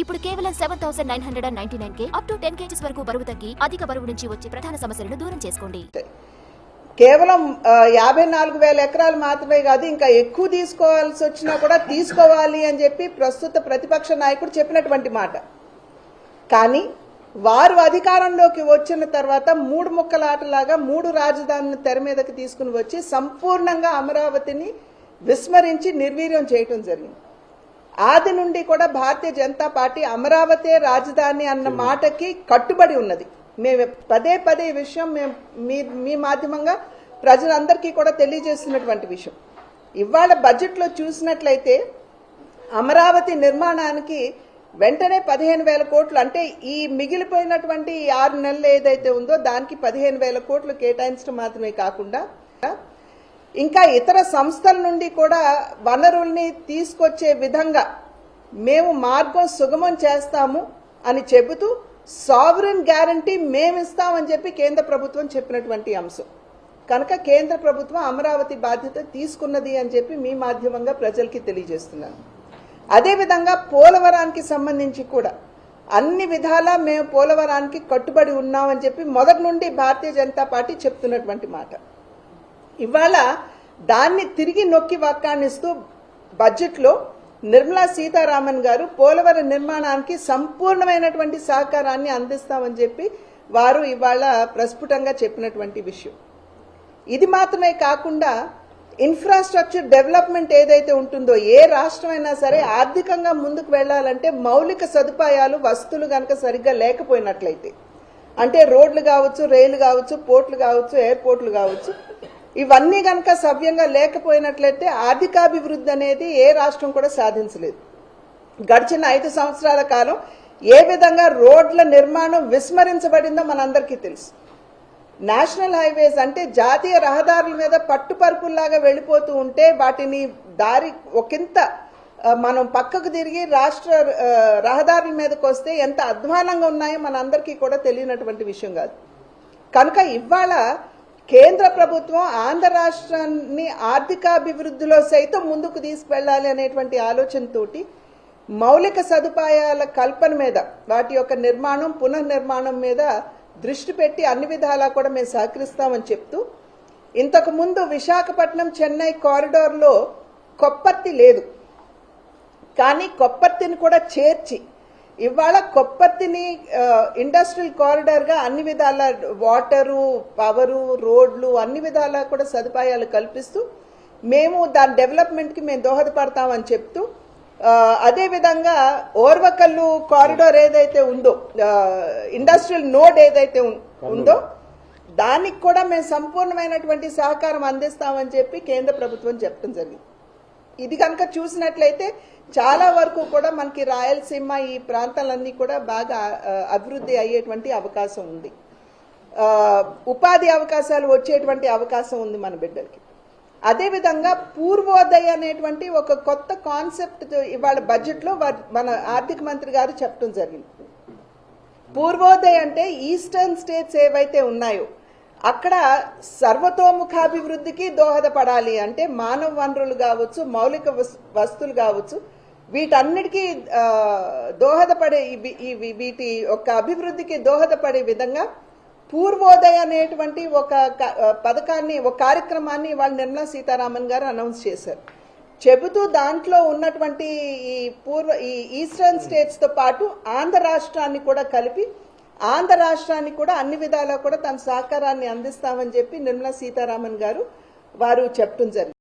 ఇప్పుడు కేవలం 7,999 up to 10 kgs వరకు బరువు తగ్గి అధిక బరువు నుంచి వచ్చే ప్రధాన సమస్యలను దూరం చేసుకోండి. కేవలం 54,000 ఎకరాలు మాత్రమే కాదు, ఇంకా ఎక్కువ తీసుకోవాల్సి వచ్చినా కూడా తీసుకోవాలి అని చెప్పి ప్రస్తుత ప్రతిపక్ష నాయకుడు చెప్పినటువంటి మాట. కానీ వారు అధికారంలోకి వచ్చిన తర్వాత మూడు ముక్కల ఆటలాగా మూడు రాజధానులను తెర మీదకి తీసుకుని వచ్చి సంపూర్ణంగా అమరావతిని విస్మరించి నిర్వీర్యం చేయటం జరిగింది. ఆది నుండి కూడా భారతీయ జనతా పార్టీ అమరావతి రాజధాని అన్న మాటకి కట్టుబడి ఉన్నది. మేము పదే పదే విషయం మీ మాధ్యమంగా ప్రజలందరికీ కూడా తెలియజేస్తున్నటువంటి విషయం. ఇవాళ బడ్జెట్లో చూసినట్లయితే అమరావతి నిర్మాణానికి వెంటనే 15,000 కోట్లు, అంటే ఈ మిగిలిపోయినటువంటి 6 నెలలు ఏదైతే ఉందో దానికి 15,000 కోట్లు కేటాయించడం మాత్రమే కాకుండా ఇంకా ఇతర సంస్థల నుండి కూడా వనరుల్ని తీసుకొచ్చే విధంగా మేము మార్గం సుగమం చేస్తాము అని చెబుతూ సావరెన్ గ్యారంటీ మేమిస్తామని చెప్పి కేంద్ర ప్రభుత్వం చెప్పినటువంటి అంశం. కనుక కేంద్ర ప్రభుత్వం అమరావతి బాధ్యత తీసుకున్నది అని చెప్పి మీ మాధ్యమంగా ప్రజలకి తెలియజేస్తున్నాను. అదేవిధంగా పోలవరానికి సంబంధించి కూడా అన్ని విధాలా మేము పోలవరానికి కట్టుబడి ఉన్నామని చెప్పి మొదటి నుండి భారతీయ జనతా పార్టీ చెప్తున్నటువంటి మాట. ఇవాళ దాన్ని తిరిగి నొక్కి వ్యాఖ్యానిస్తూ బడ్జెట్లో నిర్మలా సీతారామన్ గారు పోలవరం నిర్మాణానికి సంపూర్ణమైనటువంటి సహకారాన్ని అందిస్తామని చెప్పి వారు ఇవాళ ప్రస్ఫుటంగా చెప్పినటువంటి విషయం. ఇది మాత్రమే కాకుండా ఇన్ఫ్రాస్ట్రక్చర్ డెవలప్మెంట్ ఏదైతే ఉంటుందో, ఏ రాష్ట్రమైనా సరే ఆర్థికంగా ముందుకు వెళ్లాలంటే మౌలిక సదుపాయాలు వస్తువులు కనుక సరిగ్గా లేకపోయినట్లయితే, అంటే రోడ్లు కావచ్చు, రైలు కావచ్చు, పోర్టులు కావచ్చు, ఎయిర్పోర్ట్లు కావచ్చు, ఇవన్నీ కనుక సవ్యంగా లేకపోయినట్లయితే ఆర్థికాభివృద్ధి అనేది ఏ రాష్ట్రం కూడా సాధించలేదు. గడిచిన 5 సంవత్సరాల కాలం ఏ విధంగా రోడ్ల నిర్మాణం విస్మరించబడిందో మనందరికీ తెలుసు. నేషనల్ హైవేస్ అంటే జాతీయ రహదారుల మీద పట్టుపరుపుల్లాగా వెళ్ళిపోతూ ఉంటే వాటిని దారి ఒకంత మనం పక్కకు తిరిగి రాష్ట్ర రహదారుల మీదకి వస్తే ఎంత అధ్వానంగా ఉన్నాయో మనందరికీ కూడా తెలియనటువంటి విషయం కాదు. కనుక ఇవాళ కేంద్ర ప్రభుత్వం ఆంధ్ర రాష్ట్రాన్ని ఆర్థికాభివృద్ధిలో సైతం ముందుకు తీసుకువెళ్ళాలి అనేటువంటి ఆలోచనతోటి మౌలిక సదుపాయాల కల్పన మీద, వాటి యొక్క నిర్మాణం పునర్నిర్మాణం మీద దృష్టి పెట్టి అన్ని విధాలా కూడా మేము సహకరిస్తామని చెప్తూ, ఇంతకు ముందు విశాఖపట్నం చెన్నై కారిడార్లో కొప్పర్తి లేదు, కానీ కొప్పర్తిని కూడా చేర్చి ఇవాళ కొప్పర్తిని ఇండస్ట్రియల్ కారిడార్గా అన్ని విధాల వాటరు, పవరు, రోడ్లు అన్ని విధాలా కూడా సదుపాయాలు కల్పిస్తూ మేము దాని డెవలప్మెంట్కి మేము దోహదపడతామని చెప్తూ, అదేవిధంగా ఓర్వకల్లు కారిడార్ ఏదైతే ఉందో, ఇండస్ట్రియల్ నోడ్ ఏదైతే ఉందో దానికి కూడా మేము సంపూర్ణమైనటువంటి సహకారం అందిస్తామని చెప్పి కేంద్ర ప్రభుత్వం చెప్పడం జరిగింది. ఇది కనుక చూసినట్లయితే చాలా వరకు కూడా మనకి రాయలసీమ ఈ ప్రాంతాలన్నీ కూడా బాగా అభివృద్ధి అయ్యేటువంటి అవకాశం ఉంది. ఉపాధి అవకాశాలు వచ్చేటువంటి అవకాశం ఉంది మన బిడ్డలకి. అదేవిధంగా పూర్వోదయ అనేటువంటి ఒక కొత్త కాన్సెప్ట్ ఇవాళ బడ్జెట్లో మన ఆర్థిక మంత్రి గారు చెప్పడం జరిగింది. పూర్వోదయ అంటే ఈస్టర్న్ స్టేట్స్ ఏవైతే ఉన్నాయో అక్కడ సర్వతోముఖాభివృద్ధికి దోహదపడాలి, అంటే మానవ వనరులు కావచ్చు, మౌలిక వస్తువులు కావచ్చు, వీటన్నిటికీ దోహదపడే వీటి యొక్క అభివృద్ధికి దోహదపడే విధంగా పూర్వోదయ అనేటువంటి ఒక పథకాన్ని, ఒక కార్యక్రమాన్ని వాళ్ళు నిర్మలా సీతారామన్ గారు అనౌన్స్ చేశారు. చెబుతూ దాంట్లో ఉన్నటువంటి ఈ ఈస్టర్న్ స్టేట్స్తో పాటు ఆంధ్ర రాష్ట్రాన్ని కూడా కలిపి ఆంధ్ర రాష్ట్రానికి కూడా అన్ని విధాలా కూడా తన సహకారాన్ని అందిస్తామని చెప్పి నిర్మలా సీతారామన్ గారు వారు చెప్పడం జరిగింది.